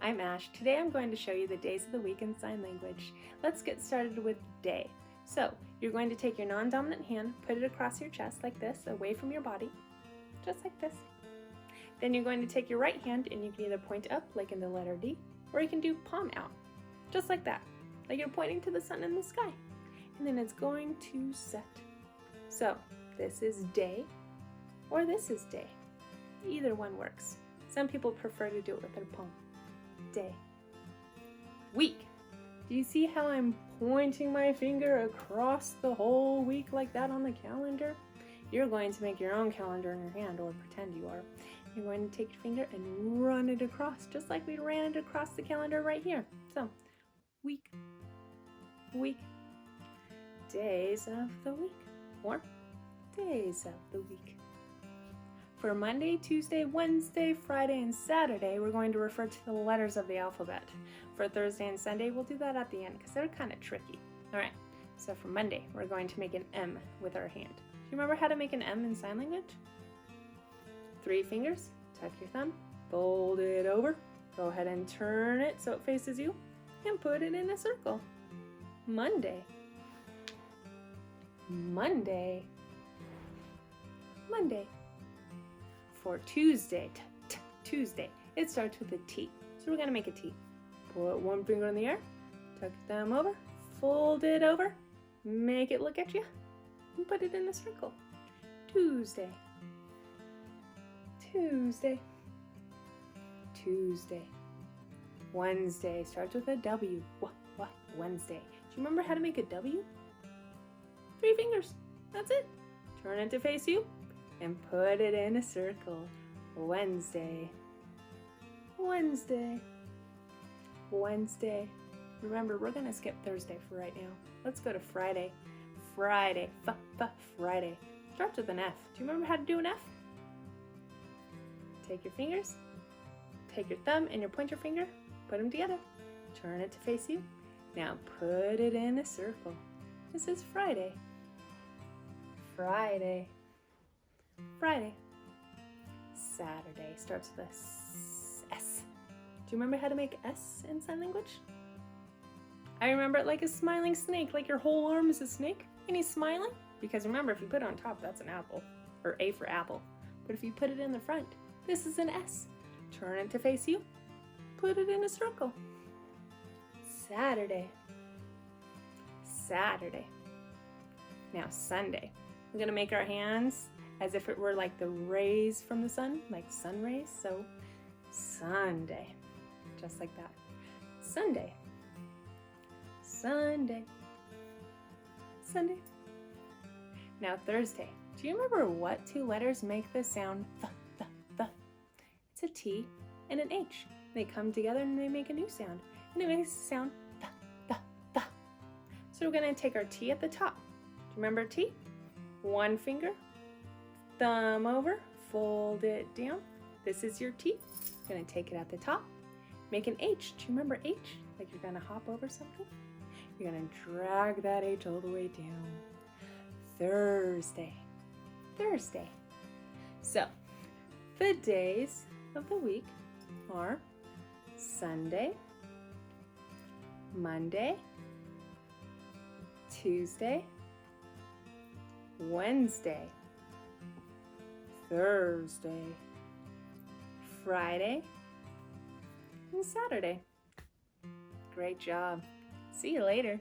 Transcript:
I'm Ash. Today I'm going to show you the days of the week in sign language. Let's get started with day. So, you're going to take your non-dominant hand, put it across your chest like this, away from your body, just like this. Then you're going to take your right hand and you can either point up, like in the letter D, or you can do palm out, just like that, like you're pointing to the sun in the sky. And then it's going to set. So, this is day, or this is day. Either one works. Some people prefer to do it with their palm. Day. Week. Do you see how I'm pointing my finger across the whole week like that on the calendar? You're going to make your own calendar in your hand, or pretend you are. You're going to take your finger and run it across, just like we ran it across the calendar right here. So, week, week, days of the week, or days of the week. For Monday, Tuesday, Wednesday, Friday, and Saturday, we're going to refer to the letters of the alphabet. For Thursday and Sunday, we'll do that at the end because they're kind of tricky. All right, so for Monday, we're going to make an M with our hand. Do you remember how to make an M in sign language? 3 fingers, tuck your thumb, fold it over, go ahead and turn it so it faces you, and put it in a circle. Monday, Monday, Monday. For Tuesday, Tuesday, it starts with a T. So we're going to make a T. Put one finger in the air, tuck your thumb over, fold it over, make it look at you, and put it in a circle. Tuesday, Tuesday, Tuesday. Wednesday starts with a W. Wednesday. Do you remember how to make a W? 3 fingers. That's it. Turn it to face you and put it in a circle. Wednesday, Wednesday, Wednesday. Remember, we're gonna skip Thursday for right now. Let's go to Friday. Friday, Friday. Starts with an F. Do you remember how to do an F? Take your fingers, take your thumb and your pointer finger, put them together. Turn it to face you. Now put it in a circle. This is Friday. Friday. Friday. Saturday starts with a S. Do you remember how to make S in sign language? I remember it like a smiling snake, like your whole arm is a snake and he's smiling. Because remember, if you put it on top, that's an apple, or A for apple. But if you put it in the front, this is an S. Turn it to face you, put it in a circle. Saturday. Saturday. Now Sunday. We're gonna make our hands as if it were like the rays from the sun, like sun rays. So Sunday, just like that. Sunday, Sunday, Sunday. Now Thursday. Do you remember what 2 letters make the sound th? It's a T and an H. They come together and they make a new sound. And it makes the sound th. So we're gonna take our T at the top. Do you remember T? 1 finger, thumb over, fold it down. This is your T. You're gonna take it at the top. Make an H. Do you remember H? Like you're gonna hop over something? You're gonna drag that H all the way down. Thursday. Thursday. So, the days of the week are Sunday, Monday, Tuesday, Wednesday, Thursday, Friday, and Saturday. Great job. See you later.